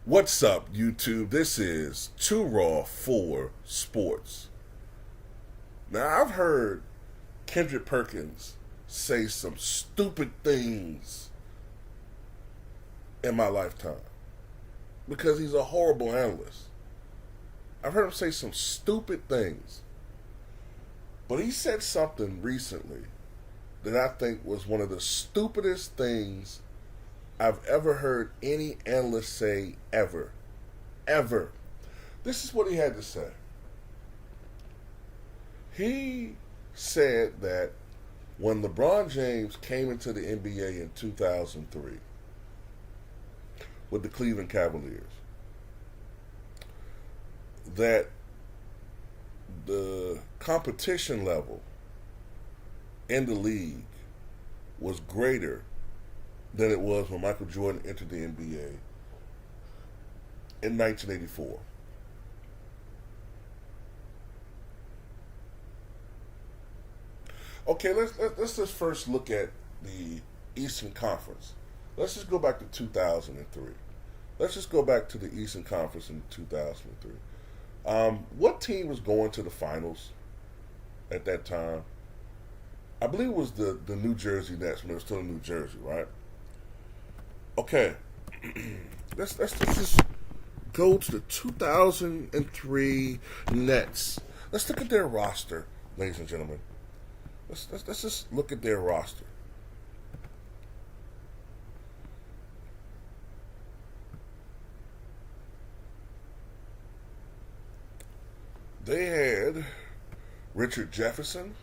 What's up, YouTube? This is Too Raw for Sports. Now, I've heard Kendrick Perkins say some stupid things in my lifetime because he's a horrible analyst. I've heard him say some stupid things. But he said something recently that I think was one of the stupidest things I've ever heard any analyst say ever. Ever. This is what he had to say. He said that when LeBron James came into the NBA in 2003 with the Cleveland Cavaliers, that the competition level in the league was greater than it was when Michael Jordan entered the NBA in 1984. Okay, let's just first look at the Eastern Conference. Let's just go back to 2003. Let's just go back to the Eastern Conference in 2003. What team was going to the finals at that time? I believe it was the New Jersey Nets when it was still in New Jersey, right? Okay, let's just go to the 2003 Nets. Let's look at their roster, ladies and gentlemen. Let's just look at their roster. They had Richard Jefferson,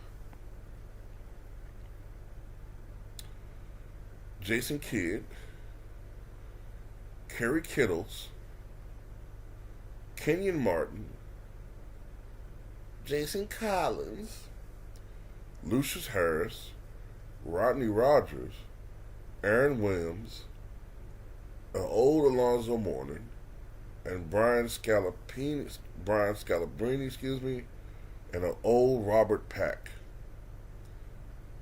Jason Kidd, Kerry Kittles, Kenyon Martin, Jason Collins, Lucius Harris, Rodney Rogers, Aaron Williams, an old Alonzo Mourning, and Brian Scalabrine, and an old Robert Pack.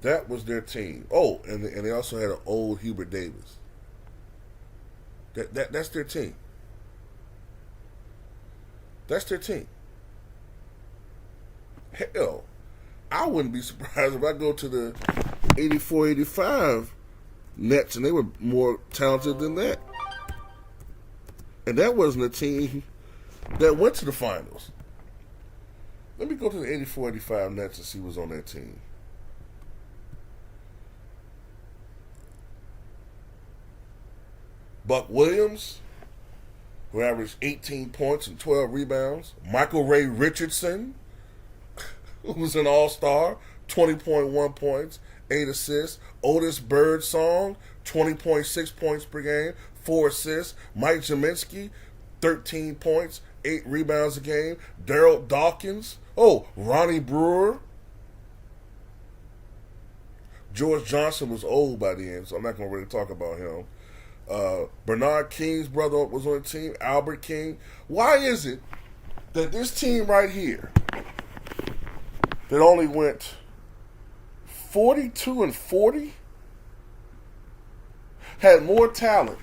That was their team. Oh, and they also had an old Hubert Davis. That's their team. That's their team. Hell, I wouldn't be surprised if I go to the 84-85 Nets and they were more talented than that. And that wasn't a team that went to the finals. Let me go to the 84-85 Nets and see what's on that team. Buck Williams, who averaged 18 points and 12 rebounds. Michael Ray Richardson, who was an all-star, 20.1 points, 8 assists. Otis Birdsong, 20.6 points per game, 4 assists. Mike Jaminski, 13 points, 8 rebounds a game. Daryl Dawkins. Oh, Ronnie Brewer. George Johnson was old by the end, so I'm not going to really talk about him. Bernard King's brother was on the team, Albert King. Why is it that this team right here that only went 42-40 had more talent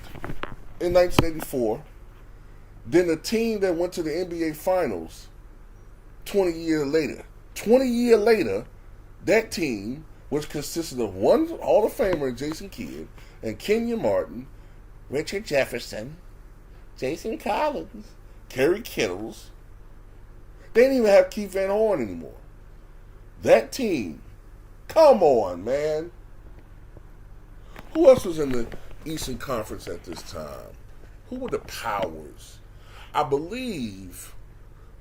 in 1984 than the team that went to the NBA Finals 20 years later? 20 years later, that team, which consisted of one Hall of Famer, Jason Kidd, and Kenyon Martin, Richard Jefferson, Jason Collins, Kerry Kittles. They didn't even have Keith Van Horn anymore. That team, come on, man. Who else was in the Eastern Conference at this time? Who were the powers? I believe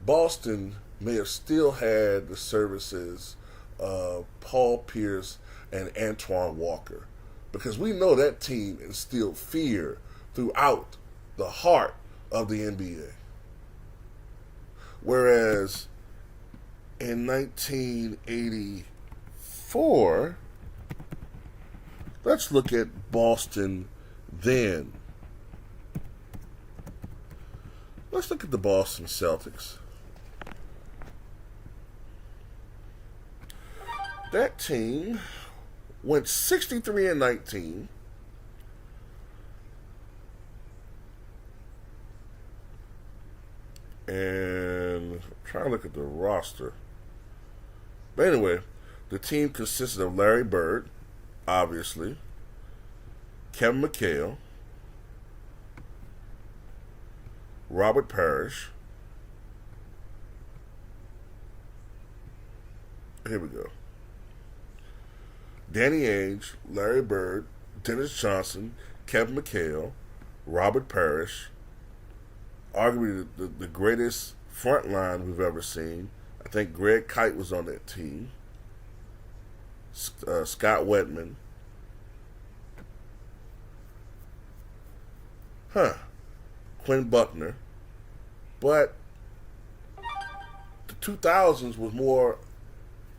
Boston may have still had the services of Paul Pierce and Antoine Walker, because we know that team instilled fear throughout the heart of the NBA. Whereas in 1984, let's look at Boston then. Let's look at the Boston Celtics. That team went 63-19 And I'm trying to look at the roster. But anyway, the team consisted of Larry Bird, obviously, Kevin McHale, Robert Parrish. Here we go. Danny Ainge, Larry Bird, Dennis Johnson, Kevin McHale, Robert Parrish, arguably the greatest front line we've ever seen. I think Greg Kite was on that team. Scott Wetman. Quinn Buckner. But the 2000s was more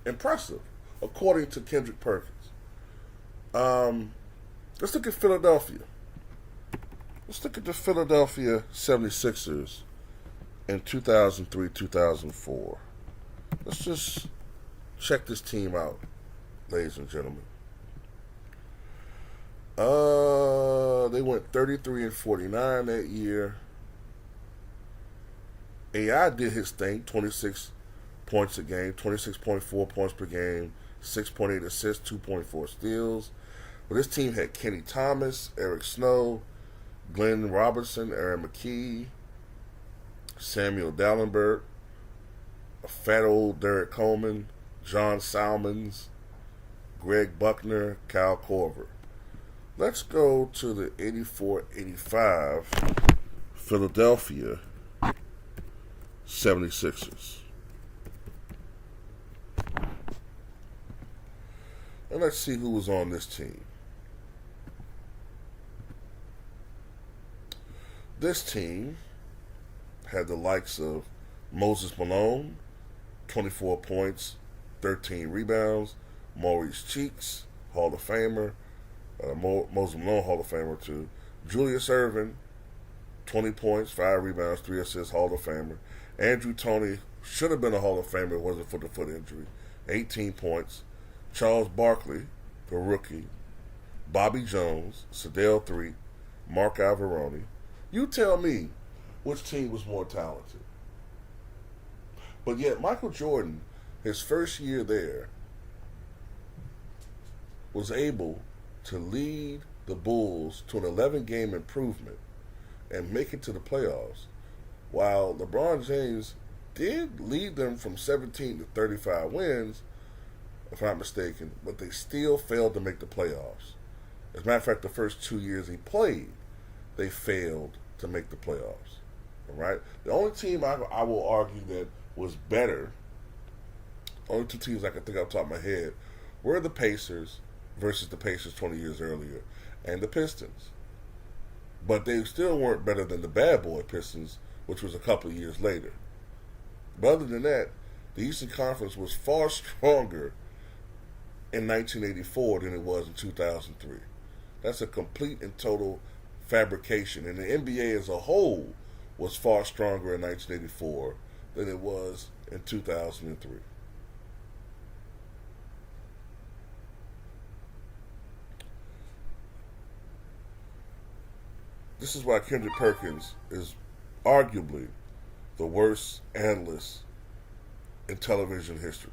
impressive, according to Kendrick Perkins. Let's look at Philadelphia. Let's look at the Philadelphia 76ers in 2003-2004. Let's just check this team out, ladies and gentlemen. They went 33-49 that year. AI did his thing, 26 points a game, 26.4 points per game, 6.8 assists, 2.4 steals. But this team had Kenny Thomas, Eric Snow, Glenn Robertson, Aaron McKee, Samuel Dallenberg, a fat old Derek Coleman, John Salmons, Greg Buckner, Kyle Korver. Let's go to the 84-85 Philadelphia 76ers. And let's see who was on this team. This team had the likes of Moses Malone, 24 points, 13 rebounds, Maurice Cheeks, Hall of Famer, Moses Malone, Hall of Famer too, Julius Erving, 20 points, 5 rebounds, 3 assists, Hall of Famer, Andrew Toney, should have been a Hall of Famer, it wasn't for the foot injury, 18 points, Charles Barkley, the rookie, Bobby Jones, Sedale 3, Mark Alvarone. You tell me which team was more talented. But yet Michael Jordan, his first year there, was able to lead the Bulls to an 11-game improvement and make it to the playoffs, while LeBron James did lead them from 17 to 35 wins, if I'm not mistaken, but they still failed to make the playoffs. As a matter of fact, the first 2 years he played, they failed to make the playoffs. All right? The only team I will argue that was better, only two teams I can think off the top of my head, were the Pacers versus the Pacers 20 years earlier, and the Pistons. But they still weren't better than the bad boy Pistons, which was a couple of years later. But other than that, the Eastern Conference was far stronger in 1984 than it was in 2003. That's a complete and total fabrication. And the NBA as a whole was far stronger in 1984 than it was in 2003. This is why Kendrick Perkins is arguably the worst analyst in television history.